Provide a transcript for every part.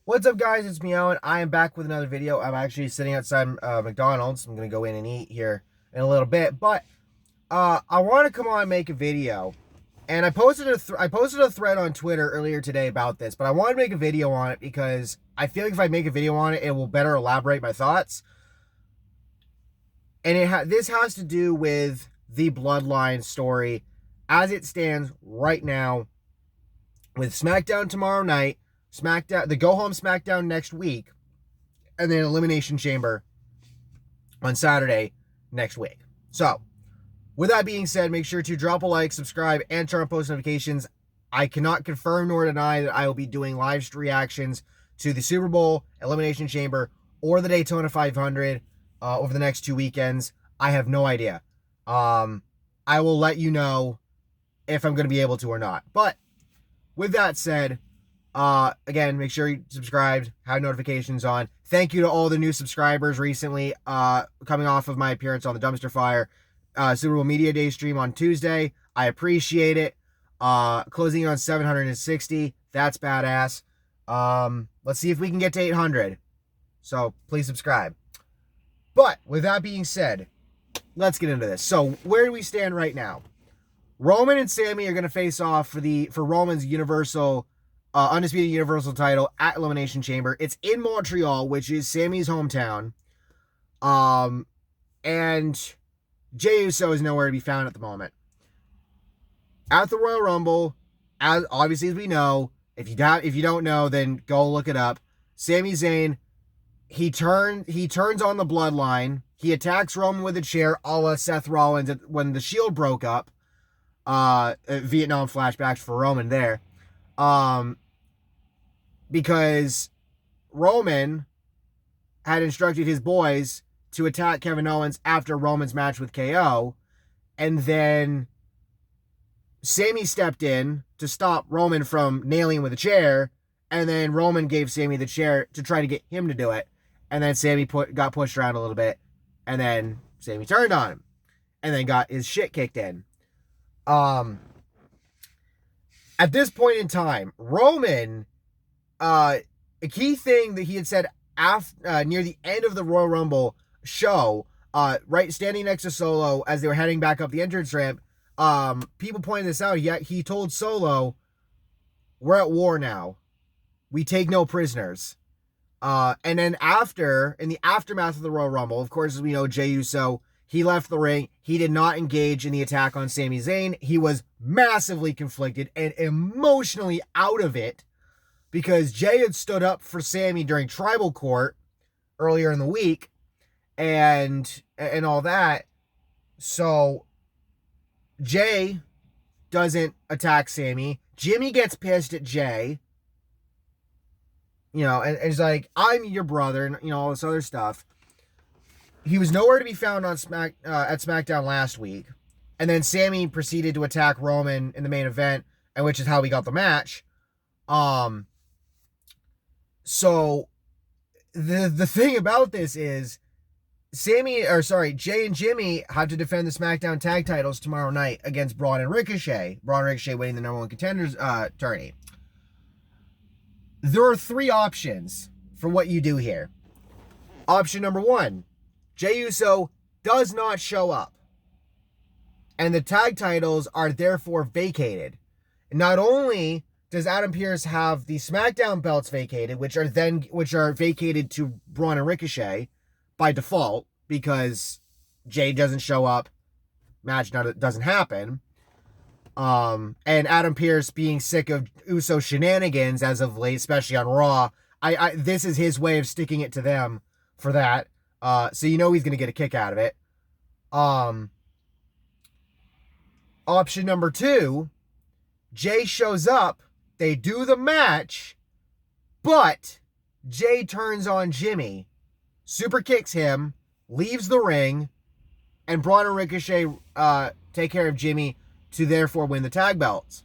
What's up, guys? It's me, Owen. I am back with another video. I'm actually sitting outside McDonald's. I'm going to go in and eat here in a little bit. But I want to come on and make a video. And I posted a thread on Twitter earlier today about this. But I want to make a video on it because I feel like if I make a video on it, it will better elaborate my thoughts. And this has to do with the Bloodline story as it stands right now with SmackDown tomorrow night. SmackDown, the go home SmackDown next week, and then Elimination Chamber on Saturday next week. So, with that being said, make sure to drop a like, subscribe, and turn on post notifications. I cannot confirm nor deny that I will be doing live reactions to the Super Bowl, Elimination Chamber, or the Daytona 500 over the next 2 weekends. I have no idea. I will let you know if I'm going to be able to or not. But with that said, again, make sure you subscribed, have notifications on. Thank you to all the new subscribers recently, coming off of my appearance on the Dumpster Fire Super Bowl Media Day stream on Tuesday. I appreciate it. Closing in on 760. That's badass. Let's see if we can get to 800. So please subscribe. But with that being said, let's get into this. So where do we stand right now? Roman and Sami are going to face off for Roman's Undisputed Universal title at Elimination Chamber. It's in Montreal, which is Sami's hometown. And Jey Uso is nowhere to be found at the moment. At the Royal Rumble, as we know, if you don't know, then go look it up. Sami Zayn, he turns on the Bloodline. He attacks Roman with a chair, a la Seth Rollins when the Shield broke up. Vietnam flashbacks for Roman there. Because Roman had instructed his boys to attack Kevin Owens after Roman's match with KO, and then Sami stepped in to stop Roman from nailing him with a chair, and then Roman gave Sami the chair to try to get him to do it, and then Sami got pushed around a little bit, and then Sami turned on him, and then got his shit kicked in. At this point in time, Roman, a key thing that he had said near the end of the Royal Rumble show, right, standing next to Solo as they were heading back up the entrance ramp, people pointed this out. He told Solo, "We're at war now. We take no prisoners." And then in the aftermath of the Royal Rumble, of course, as we know, Jey Uso, he left the ring. He did not engage in the attack on Sami Zayn. He was massively conflicted and emotionally out of it because Jey had stood up for Sami during Tribal Court earlier in the week and all that. So Jey doesn't attack Sami. Jimmy gets pissed at Jey. And he's like, "I'm your brother," and all this other stuff. He was nowhere to be found on at SmackDown last week. And then Sami proceeded to attack Roman in the main event, and which is how we got the match. So the thing about this is Jey and Jimmy have to defend the SmackDown tag titles tomorrow night against Braun and Ricochet. Braun and Ricochet winning the number one contenders tourney. There are three options for what you do here. Option number one, Jey Uso does not show up, and the tag titles are therefore vacated. Not only does Adam Pearce have the SmackDown belts vacated, which are vacated to Braun and Ricochet by default because Jey doesn't show up, match doesn't happen. And Adam Pearce being sick of Uso shenanigans as of late, especially on Raw, this is his way of sticking it to them for that. So he's going to get a kick out of it. Option number two, Jey shows up, they do the match, but Jey turns on Jimmy, super kicks him, leaves the ring, and Braun and Ricochet take care of Jimmy to therefore win the tag belts.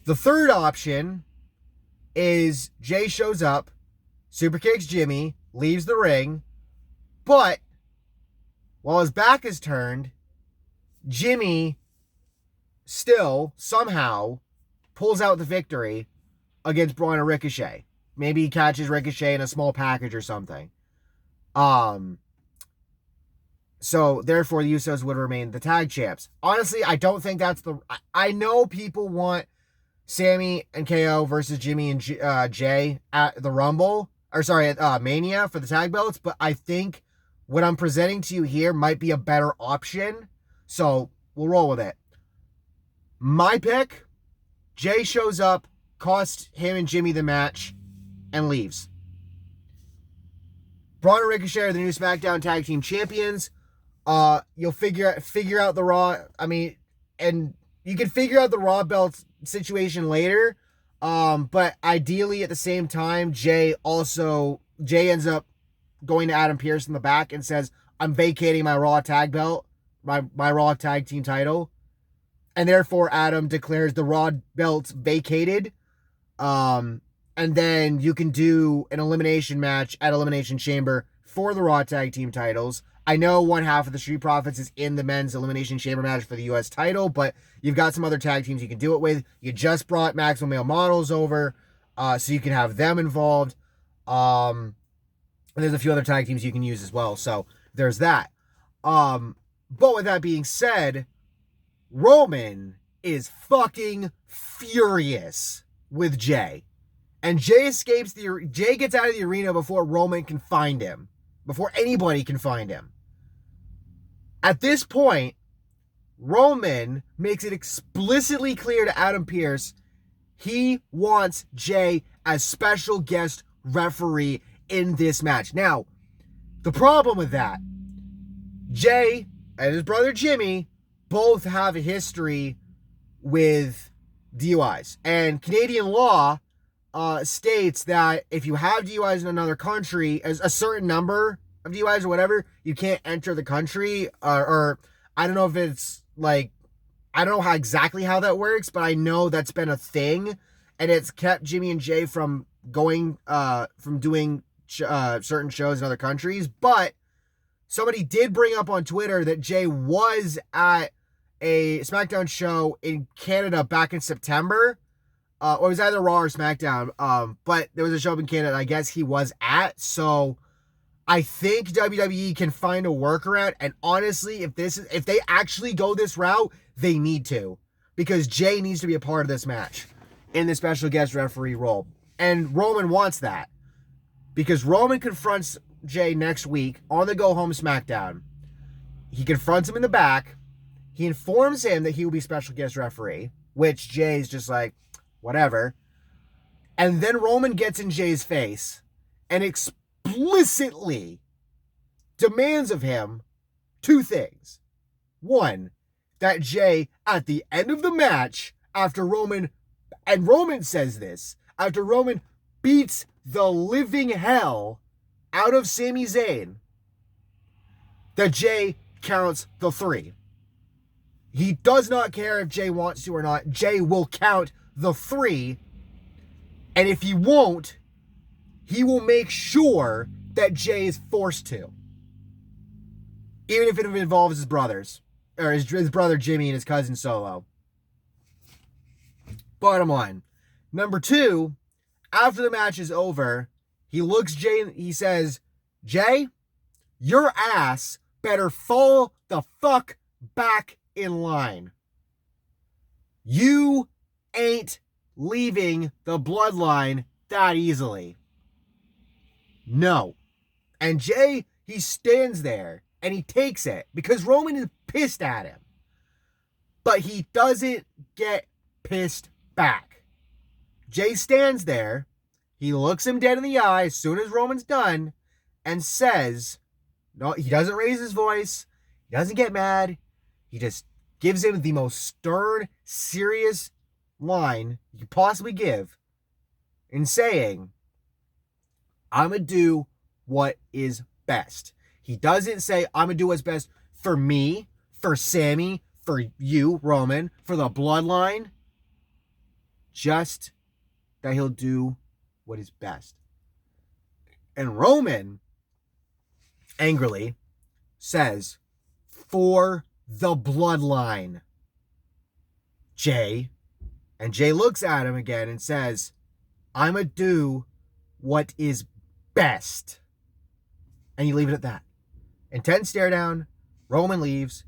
The third option is Jey shows up, super kicks Jimmy, leaves the ring, but while his back is turned, Jimmy still somehow pulls out the victory against Braun and Ricochet. Maybe he catches Ricochet in a small package or something. So therefore the Usos would remain the tag champs. Honestly, I don't think that's the... I know people want Sami and KO versus Jimmy and Jay at the Rumble, or sorry, at Mania for the tag belts, but I think what I'm presenting to you here might be a better option, so we'll roll with it. My pick, Jay shows up, costs him and Jimmy the match, and leaves. Braun and Ricochet are the new SmackDown Tag Team Champions. You'll figure out the Raw, and you can figure out the Raw belt situation later, but ideally at the same time, Jay ends up going to Adam Pearce in the back and says, I'm vacating my Raw tag belt, my Raw tag team title, and therefore Adam declares the Raw belts vacated, and then you can do an elimination match at Elimination Chamber for the Raw tag team titles. I know one half of the Street Profits is in the men's Elimination Chamber match for the U.S. title, but you've got some other tag teams you can do it with. You just brought Maximum Male Models over, so you can have them involved. And there's a few other tag teams you can use as well, so there's that. But with that being said, Roman is fucking furious with Jay. And Jay gets out of the arena before Roman can find him. Before anybody can find him. At this point, Roman makes it explicitly clear to Adam Pearce he wants Jay as special guest referee in this match. Now, the problem with that, Jay and his brother Jimmy both have a history with DUIs. And Canadian law states that if you have DUIs in another country, as a certain number of DUIs or whatever, you can't enter the country, or I don't know if it's like, I don't know exactly how that works, but I know that's been a thing, and it's kept Jimmy and Jay from doing certain shows in other countries. But somebody did bring up on Twitter that Jay was at a SmackDown show in Canada back in September, or it was either Raw or SmackDown, but there was a show up in Canada I guess he was at, so I think WWE can find a workaround, and honestly, if they actually go this route, they need to, because Jay needs to be a part of this match in the special guest referee role, and Roman wants that, because Roman confronts Jay next week on the Go Home SmackDown. He confronts him in the back, he informs him that he will be special guest referee, which Jay's just like, whatever, and then Roman gets in Jay's face and explicitly demands of him two things. One, that Jay, at the end of the match, after Roman says this, after Roman beats the living hell out of Sami Zayn, that Jay counts the 3. He does not care if Jay wants to or not. Jay will count the 3, and if he won't, he will make sure that Jay is forced to. Even if it involves his brothers, or his brother Jimmy and his cousin Solo. Bottom line. Number 2, after the match is over, he looks Jay and he says, Jay, your ass better fall the fuck back in line. You ain't leaving the bloodline that easily. No. And Jay, he stands there and he takes it because Roman is pissed at him. But he doesn't get pissed back. Jay stands there, he looks him dead in the eye as soon as Roman's done, and says, no, he doesn't raise his voice, he doesn't get mad, he just gives him the most stern, serious line you could possibly give in saying, I'm going to do what is best. He doesn't say, I'm going to do what's best for me, for Sami, for you, Roman, for the bloodline. Just that he'll do what is best. And Roman angrily says, for the bloodline, Jay. And Jay looks at him again and says, I'm going to do what is best. And you leave it at that. Intense stare down, Roman leaves,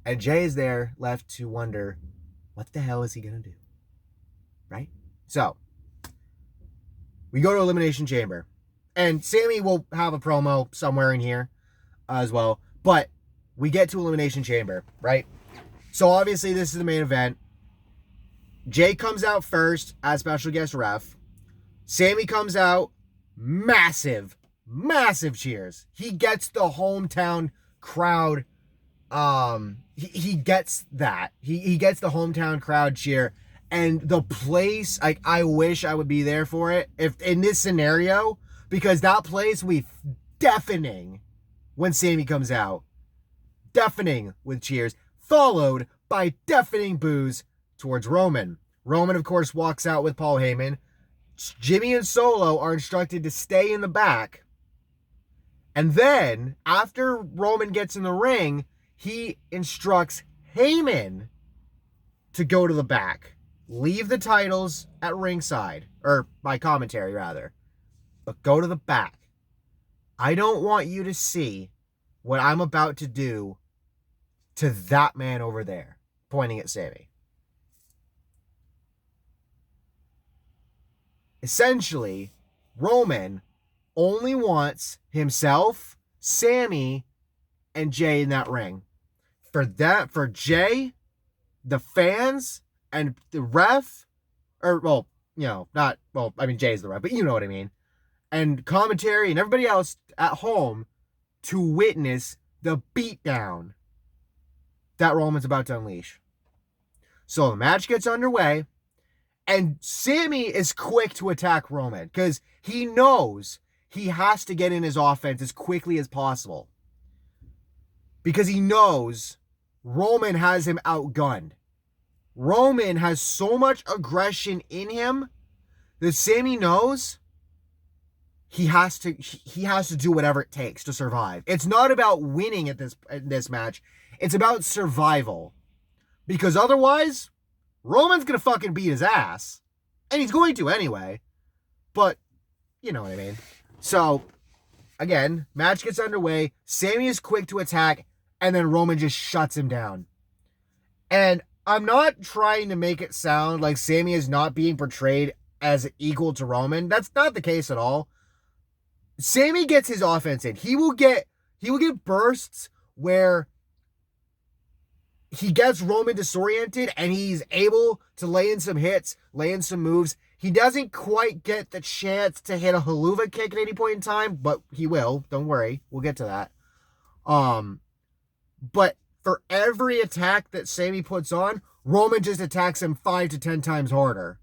and Jay is there left to wonder, what the hell is he going to do? Right? So, we go to Elimination Chamber. And Sami will have a promo somewhere in here as well. But we get to Elimination Chamber, right? So obviously this is the main event. Jay comes out first as special guest ref. Sami comes out, massive cheers. He gets the hometown crowd. He gets that. He gets the hometown crowd cheer. And the place, like, I wish I would be there for it. If in this scenario, because that place will be deafening when Sami comes out. Deafening with cheers, followed by deafening boos towards Roman. Roman, of course, walks out with Paul Heyman. Jimmy and Solo are instructed to stay in the back. And then, after Roman gets in the ring, he instructs Heyman to go to the back. Leave the titles at ringside, or by commentary, rather. But go to the back. I don't want you to see what I'm about to do to that man over there, pointing at Sami. Essentially, Roman only wants himself, Sami, and Jay in that ring. For Jay, the fans, and the ref, or, well, you know, not, well, I mean, Jay's the ref, but you know what I mean, and commentary and everybody else at home to witness the beatdown that Roman's about to unleash. So the match gets underway, and Sami is quick to attack Roman because he knows he has to get in his offense as quickly as possible. Because he knows Roman has him outgunned. Roman has so much aggression in him that Sami knows he has to do whatever it takes to survive. It's not about winning at this match. It's about survival. Because otherwise, Roman's going to fucking beat his ass. And he's going to anyway. But, you know what I mean. So, again, match gets underway. Sami is quick to attack. And then Roman just shuts him down. And I'm not trying to make it sound like Sami is not being portrayed as equal to Roman. That's not the case at all. Sami gets his offense in. He will get bursts where he gets Roman disoriented and he's able to lay in some hits, lay in some moves. He doesn't quite get the chance to hit a haluva kick at any point in time, but he will. Don't worry. We'll get to that. But for every attack that Sami puts on, Roman just attacks him 5 to 10 times harder.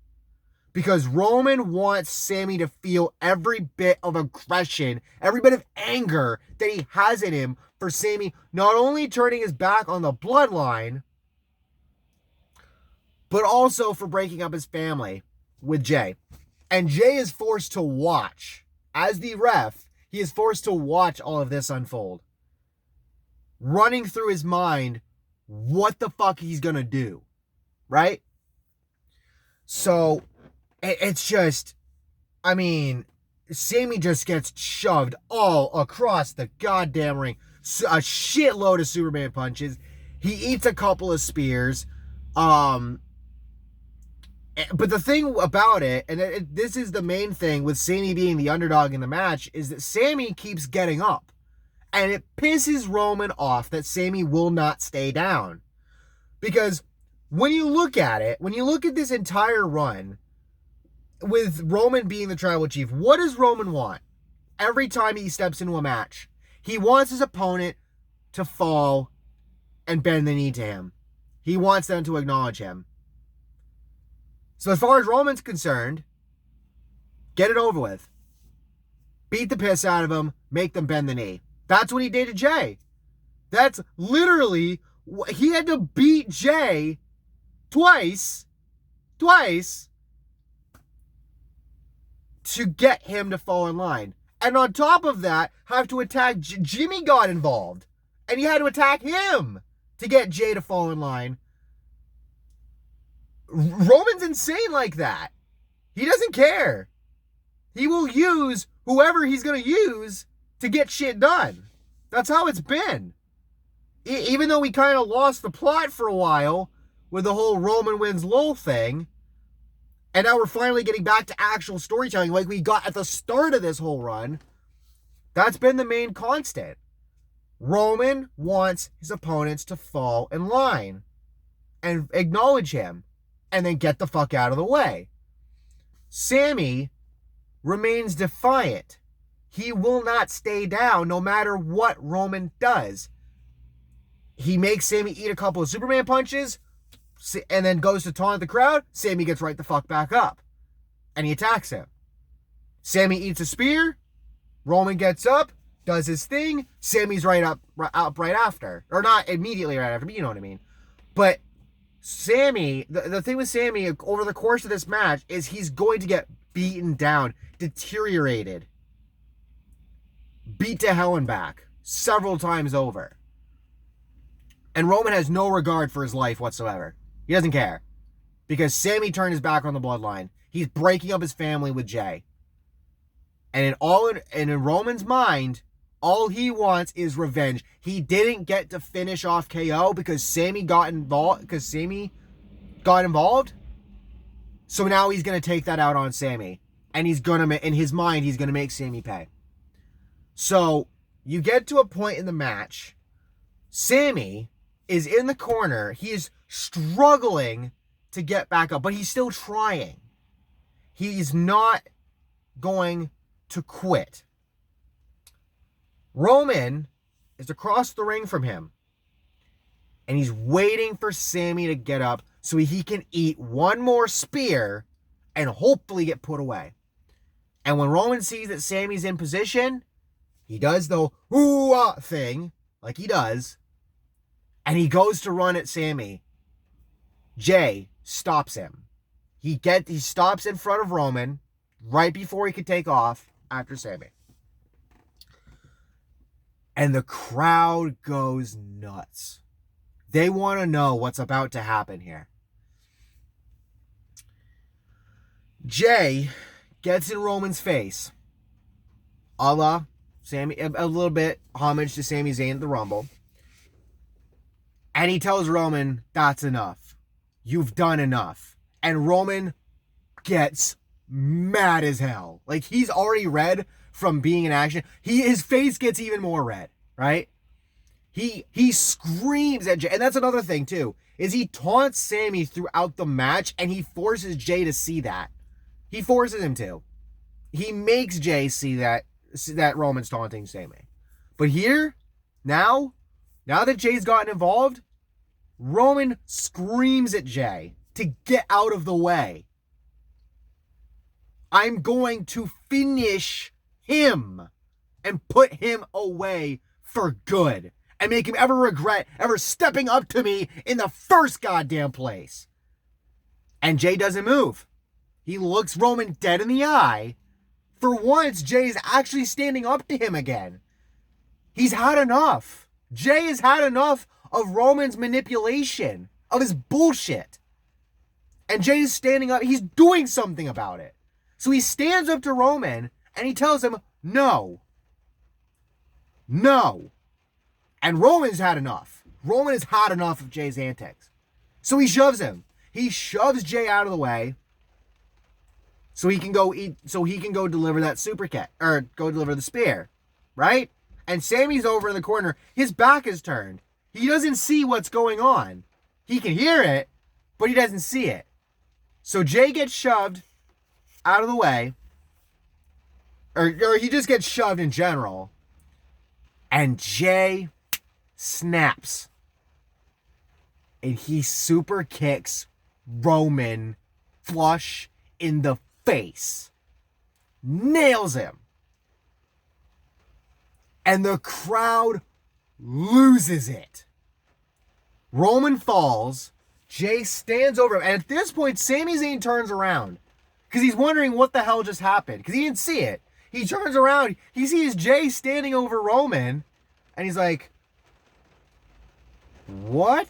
Because Roman wants Sami to feel every bit of aggression, every bit of anger that he has in him for Sami not only turning his back on the bloodline, but also for breaking up his family with Jay. And Jay is forced to watch. As the ref, he is forced to watch all of this unfold. Running through his mind what the fuck he's gonna do. Right? So it's just, I mean, Sami just gets shoved all across the goddamn ring. A shitload of Superman punches. He eats a couple of spears. But the thing about it, and this is the main thing with Sami being the underdog in the match, is that Sami keeps getting up. And it pisses Roman off that Sami will not stay down. Because when you look at it, when you look at this entire run, with Roman being the tribal chief, what does Roman want? Every time he steps into a match, he wants his opponent to fall and bend the knee to him. He wants them to acknowledge him. So as far as Roman's concerned, get it over with. Beat the piss out of him, make them bend the knee. That's what he did to Jay. That's literally, he had to beat Jay twice, to get him to fall in line. And on top of that, have to attack, Jimmy got involved. And he had to attack him to get Jay to fall in line. Roman's insane like that. He doesn't care. He will use whoever he's going to use to get shit done. That's how it's been. Even though we kind of lost the plot for a while with the whole Roman wins Lowell thing, and now we're finally getting back to actual storytelling like we got at the start of this whole run, that's been the main constant. Roman wants his opponents to fall in line and acknowledge him and then get the fuck out of the way. Sami remains defiant. He will not stay down no matter what Roman does. He makes Sami eat a couple of Superman punches and then goes to taunt the crowd. Sami gets right the fuck back up and he attacks him. Sami eats a spear. Roman gets up, does his thing. Sami's right up right after. Or not immediately right after, but you know what I mean. But Sami, the thing with Sami over the course of this match is he's going to get beaten down, deteriorated, beat to hell and back several times over. And Roman has no regard for his life whatsoever. He doesn't care. Because Sami turned his back on the Bloodline. He's breaking up his family with Jay. And in Roman's mind, all he wants is revenge. He didn't get to finish off KO because Sami got involved. So now he's going to take that out on Sami. And in his mind, he's going to make Sami pay. So you get to a point in the match. Sami is in the corner. He is struggling to get back up, but he's still trying. He's not going to quit. Roman is across the ring from him, and he's waiting for Sami to get up so he can eat one more spear and hopefully get put away. And when Roman sees that Sami's in position, he does the ooh-ah thing, like he does, and he goes to run at Sami. Jay stops him. He stops in front of Roman right before he could take off after Sami. And the crowd goes nuts. They want to know what's about to happen here. Jay gets in Roman's face, a la Sami, a little bit homage to Sami Zayn at the Rumble. And he tells Roman, that's enough. You've done enough. And Roman gets mad as hell. Like, he's already red from being in action. His face gets even more red, right? He screams at Jay. And that's another thing, too, is he taunts Sami throughout the match, and he forces Jay to see that. He forces him to. He makes Jay see that Roman's taunting Sami. But here, now that Jay's gotten involved, Roman screams at Jay to get out of the way. I'm going to finish him and put him away for good and make him ever regret ever stepping up to me in the first goddamn place. And Jay doesn't move. He looks Roman dead in the eye. For once, Jay's actually standing up to him again. He's had enough. Jay has had enough of Roman's manipulation, of his bullshit. And Jay's standing up. He's doing something about it. So he stands up to Roman and he tells him, no. No. And Roman's had enough. Roman has had enough of Jay's antics. So he shoves him. He shoves Jay out of the way so he can go deliver that super kick, or go deliver the spear, right? And Sami's over in the corner. His back is turned. He doesn't see what's going on. He can hear it, but he doesn't see it. So Jay gets shoved out of the way, or he just gets shoved in general, and Jay snaps. And he super kicks Roman flush in the face. Nails him. And the crowd loses it. Roman falls. Jay stands over him. And at this point, Sami Zayn turns around. Because he's wondering what the hell just happened. Because he didn't see it. He turns around. He sees Jay standing over Roman. And he's like, what?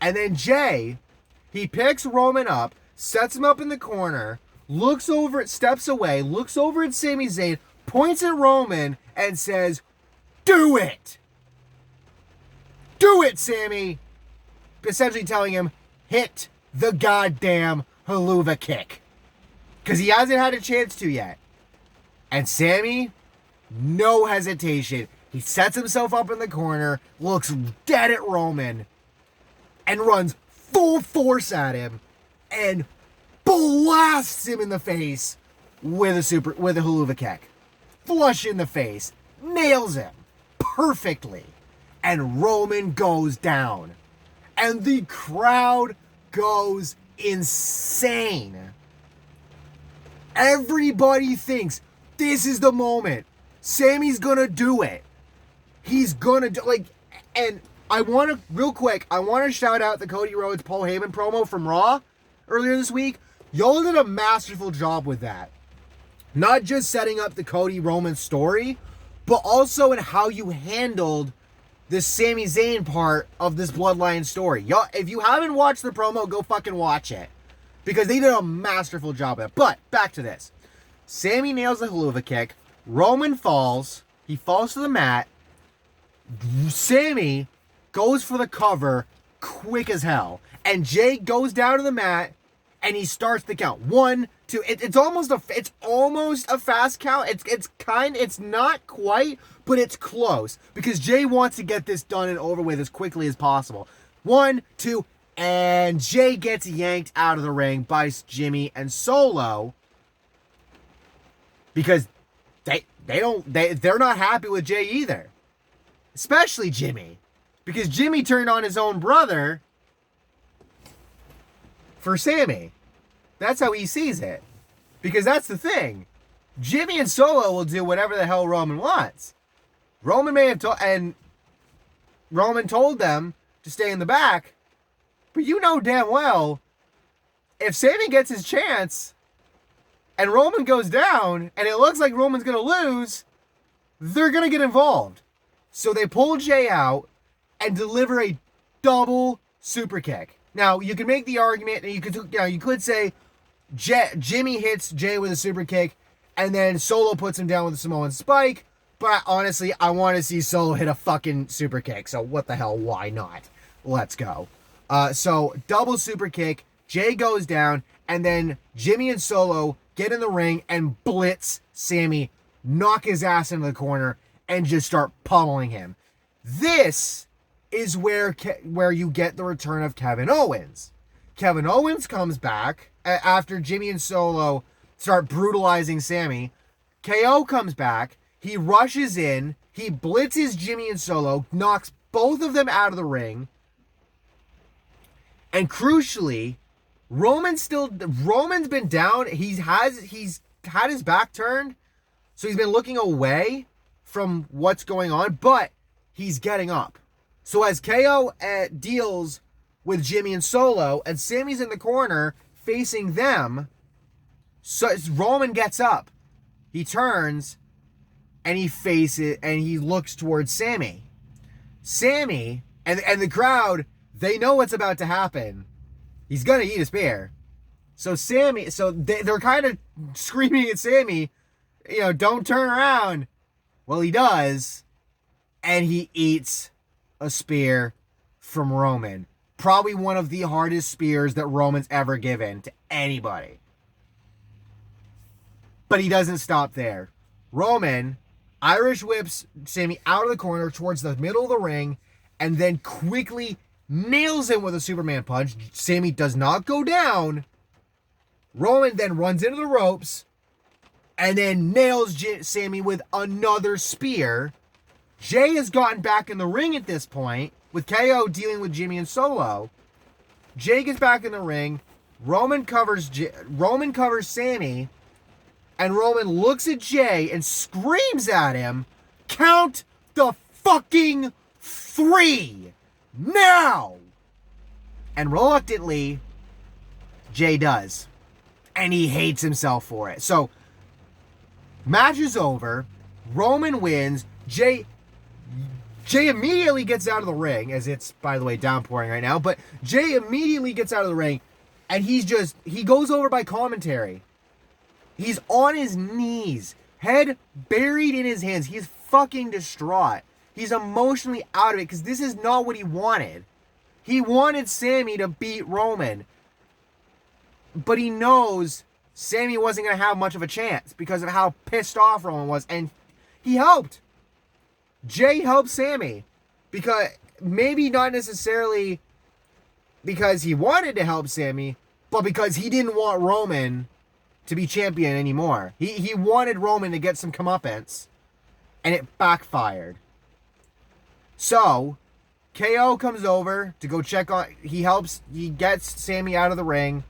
And then Jay, he picks Roman up, sets him up in the corner, steps away, looks over at Sami Zayn, points at Roman, and says, "Do it! Do it, Sami!" Essentially telling him, hit the goddamn haluva kick. Because he hasn't had a chance to yet. And Sami, no hesitation. He sets himself up in the corner, looks dead at Roman, and runs full force at him, and blasts him in the face with a haluva kick. Flush in the face. Nails him perfectly. And Roman goes down. And the crowd goes insane. Everybody thinks this is the moment. Sami's gonna do it. He's gonna do, and I want to shout out the Cody Rhodes Paul Heyman promo from Raw earlier this week. Y'all did a masterful job with that. Not just setting up the Cody Roman story, but also in how you handled the Sami Zayn part of this Bloodline story. Y'all, if you haven't watched the promo, go fucking watch it. Because they did a masterful job of it. But, back to this. Sami nails the haluva kick. Roman falls. He falls to the mat. Sami goes for the cover quick as hell. And Jay goes down to the mat and he starts the count. 1, 2. It's almost a fast count. It's not quite, but it's close. Because Jay wants to get this done and over with as quickly as possible. 1, 2, and Jay gets yanked out of the ring by Jimmy and Solo. Because they're not happy with Jay either. Especially Jimmy. Because Jimmy turned on his own brother for Sami. That's how he sees it. Because that's the thing. Jimmy and Solo will do whatever the hell Roman wants. Roman may have Roman told them to stay in the back. But you know damn well, if Sami gets his chance and Roman goes down and it looks like Roman's going to lose, they're going to get involved. So they pull Jay out and deliver a double super kick. Now, you can make the argument, and you could say Jimmy hits Jay with a super kick, and then Solo puts him down with a Samoan spike. But honestly, I want to see Solo hit a fucking super kick. So what the hell? Why not? Let's go. So double super kick. Jay goes down, and then Jimmy and Solo get in the ring and blitz Sami, knock his ass into the corner, and just start pummeling him. This is where you get the return of Kevin Owens. Kevin Owens comes back after Jimmy and Solo start brutalizing Sami. KO comes back. He rushes in. He blitzes Jimmy and Solo, knocks both of them out of the ring. And crucially, Roman's been down. He's had his back turned, so he's been looking away from what's going on, but he's getting up. So as KO deals with Jimmy and Solo, and Sami's in the corner facing them, so Roman gets up. He turns, and he looks towards Sami. Sami, and the crowd, they know what's about to happen. He's gonna eat a spear. So they're kind of screaming at Sami, don't turn around. Well, he does, and he eats a spear from Roman. Probably one of the hardest spears that Roman's ever given to anybody. But he doesn't stop there. Roman Irish whips Sami out of the corner towards the middle of the ring, and then quickly nails him with a Superman punch. Sami does not go down. Roman then runs into the ropes, and then nails Sami with another spear. Jay has gotten back in the ring at this point, with KO dealing with Jimmy and Solo. Jay gets back in the ring. Roman covers Sami, and Roman looks at Jay and screams at him, "Count the fucking 3 now!" And reluctantly, Jay does. And he hates himself for it. So, match is over. Roman wins. Jay immediately gets out of the ring, as it's, by the way, downpouring right now, but Jay immediately gets out of the ring, and he goes over by commentary, He's on his knees, head buried in his hands. He's fucking distraught. He's emotionally out of it because this is not what he wanted. He wanted Sami to beat Roman. But he knows Sami wasn't going to have much of a chance because of how pissed off Roman was. And he helped. Jay helped Sami. Because maybe not necessarily because he wanted to help Sami, but because he didn't want Roman to be champion anymore. He wanted Roman to get some comeuppance. And it backfired. So, KO comes over to go check on... He gets Sami out of the ring.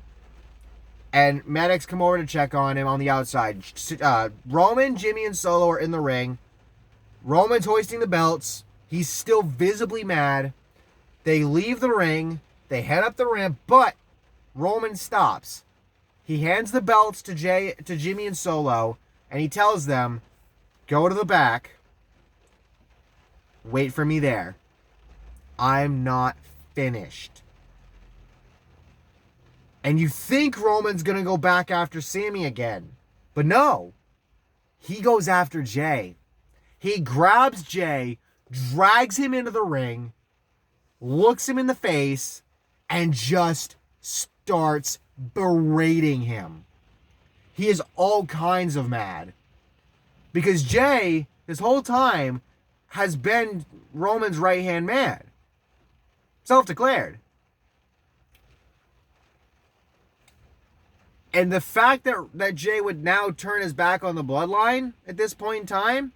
And medics come over to check on him on the outside. Roman, Jimmy, and Solo are in the ring. Roman's hoisting the belts. He's still visibly mad. They leave the ring. They head up the ramp, but Roman stops. He hands the belts to Jimmy and Solo, and he tells them, go to the back. Wait for me there. I'm not finished. And you think Roman's going to go back after Sami again. But no. He goes after Jay. He grabs Jay, drags him into the ring, looks him in the face, and just starts berating him. He is all kinds of mad. Because Jay, this whole time, has been Roman's right-hand man. Self-declared. And the fact that Jay would now turn his back on the Bloodline at this point in time,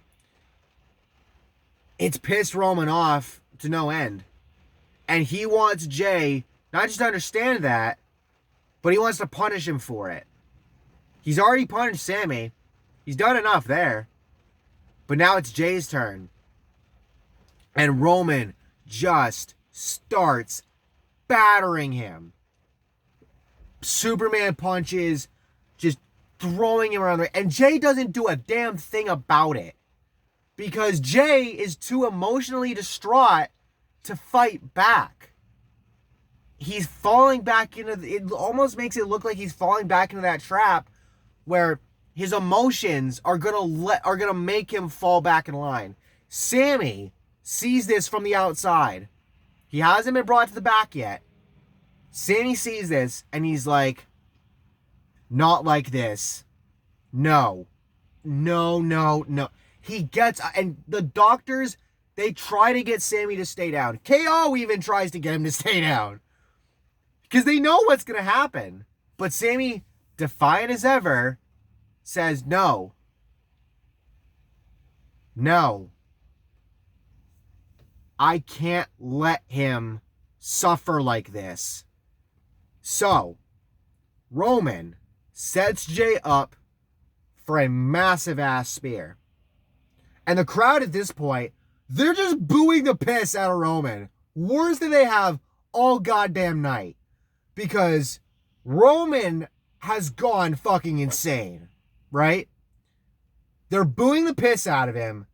it's pissed Roman off to no end. And he wants Jay not just to understand that, but he wants to punish him for it. He's already punished Sami. He's done enough there. But now it's Jay's turn. And Roman just starts battering him. Superman punches, just throwing him around there. And Jay doesn't do a damn thing about it. Because Jay is too emotionally distraught to fight back. He's falling back into... It almost makes it look like he's falling back into that trap where his emotions are gonna make him fall back in line. Sami sees this from the outside. He hasn't been brought to the back yet. Sami sees this, and he's like, not like this. No. No, no, no. He gets... And the doctors, they try to get Sami to stay down. KO even tries to get him to stay down. Because they know what's going to happen. But Sami, defiant as ever, says no. No. I can't let him suffer like this. So, Roman sets Jay up for a massive ass spear. And the crowd at this point, they're just booing the piss out of Roman. Worse than they have all goddamn night. Because Roman has gone fucking insane. Right? They're booing the piss out of him.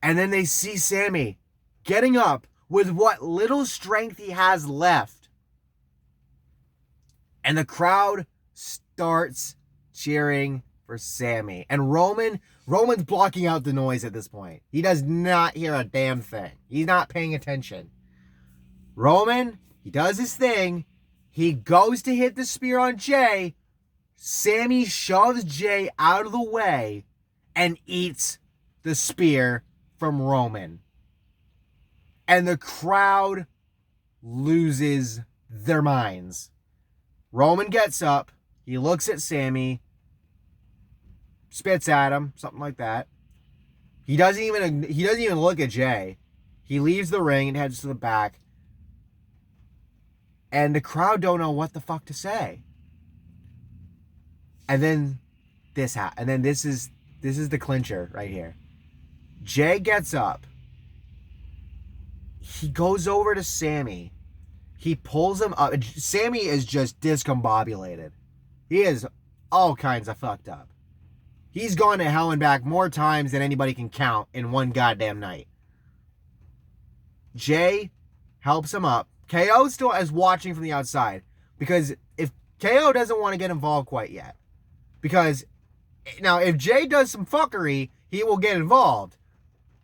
And then they see Sami getting up with what little strength he has left. And the crowd starts cheering for Sami. And Roman's blocking out the noise at this point. He does not hear a damn thing. He's not paying attention. Roman, he does his thing. He goes to hit the spear on Jay. Sami shoves Jay out of the way and eats the spear from Roman. And the crowd loses their minds. Roman gets up. He looks at Sami. Spits at him. Something like that. He doesn't even look at Jay. He leaves the ring and heads to the back. And the crowd don't know what the fuck to say. And then this happens. And then this is the clincher right here. Jay gets up. He goes over to Sami. He pulls him up. Sami is just discombobulated. He is all kinds of fucked up. He's gone to hell and back more times than anybody can count in one goddamn night. Jay helps him up. KO still is watching from the outside. Because if KO doesn't want to get involved quite yet. Because Now, if Jay does some fuckery, he will get involved.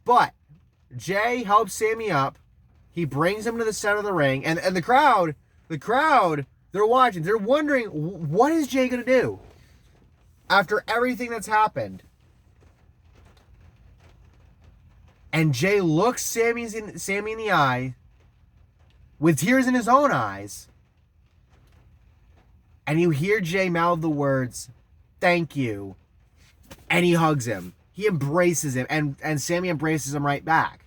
But Jay helps Sami up. He brings him to the center of the ring. And the crowd, they're watching. They're wondering, what is Jay going to do? After everything that's happened. And Jay looks Sami in the eye, with tears in his own eyes. And you hear Jay mouth the words, "Thank you." And he hugs him. He embraces him. And Sami embraces him right back.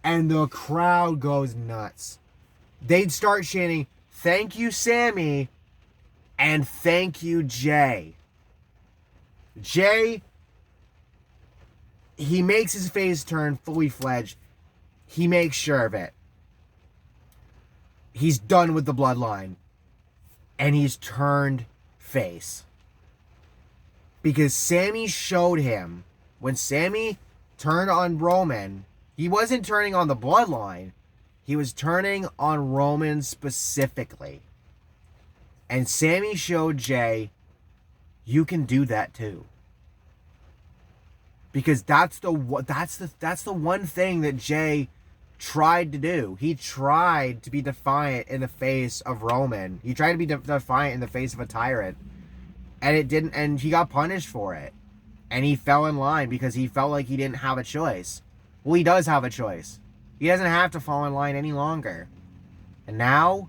And the crowd goes nuts. They'd start chanting, "Thank you, Sami," and "Thank you, Jay." Jay, he makes his face turn fully fledged. He makes sure of it. He's done with the bloodline. And he's turned face. Because Sami showed him, when Sami turned on Roman, he wasn't turning on the bloodline. He was turning on Roman specifically. And Sami showed Jay, you can do that too. Because that's the one thing that Jay tried to do. He tried to be defiant in the face of Roman. He tried to be defiant in the face of a tyrant. And it didn't, and he got punished for it. And he fell in line because he felt like he didn't have a choice. Well, he does have a choice. He doesn't have to fall in line any longer. And now,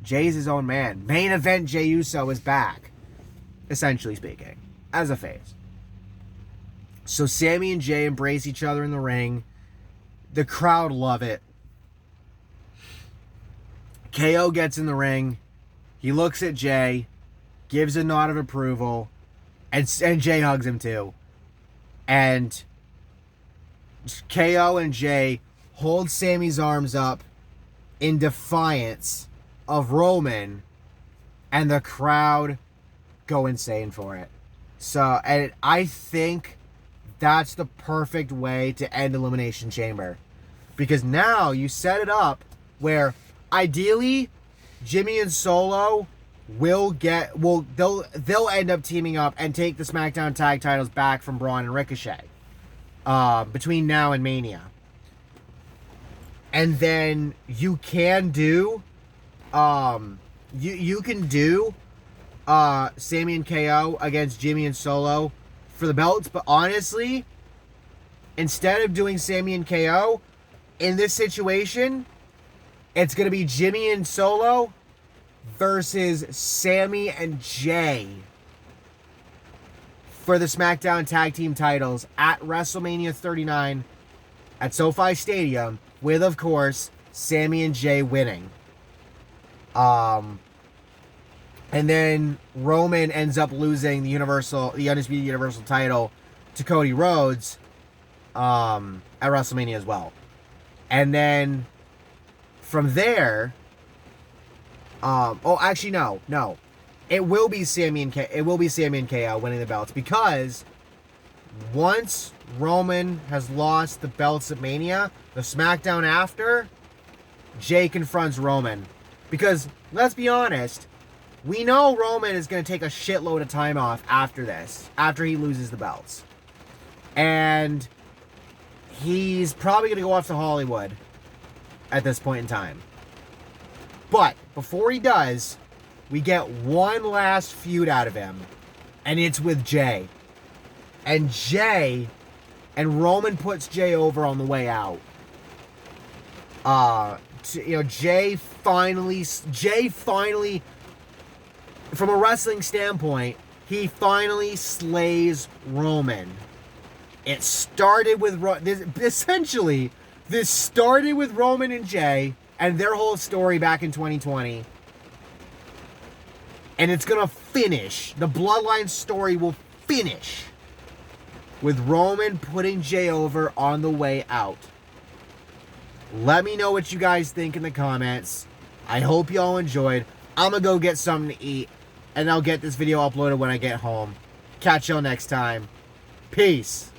Jay's his own man. Main event Jey Uso is back. Essentially speaking. As a face. So Sami and Jay embrace each other in the ring. The crowd love it. KO gets in the ring. He looks at Jay. Gives a nod of approval. And Jay hugs him too. And KO and Jay hold Sami's arms up in defiance of Roman. And the crowd go insane for it. So, and I think that's the perfect way to end Elimination Chamber. Because now you set it up where ideally Jimmy and Solo they'll end up teaming up and take the SmackDown tag titles back from Braun and Ricochet between now and Mania. And then you can do you can do Sami and KO against Jimmy and Solo for the belts, but honestly, instead of doing Sami and KO in this situation, it's going to be Jimmy and Solo versus Sami and Jay for the SmackDown Tag Team titles at WrestleMania 39 at SoFi Stadium, with, of course, Sami and Jay winning. And then Roman ends up losing the Undisputed Universal title to Cody Rhodes at WrestleMania as well. And then from there, no. It will be Sami and KO winning the belts, because once Roman has lost the belts at Mania, the SmackDown after, Jay confronts Roman. Because, let's be honest, we know Roman is going to take a shitload of time off after this, after he loses the belts. And he's probably going to go off to Hollywood at this point in time. But before he does, we get one last feud out of him, and it's with Jay. And Roman puts Jay over on the way out. Jay finally, from a wrestling standpoint, he finally slays Roman. It started with this started with Roman and Jay and their whole story back in 2020. And it's going to finish. The Bloodline story will finish with Roman putting Jay over on the way out. Let me know what you guys think in the comments. I hope y'all enjoyed. I'm going to go get something to eat, and I'll get this video uploaded when I get home. Catch y'all next time. Peace.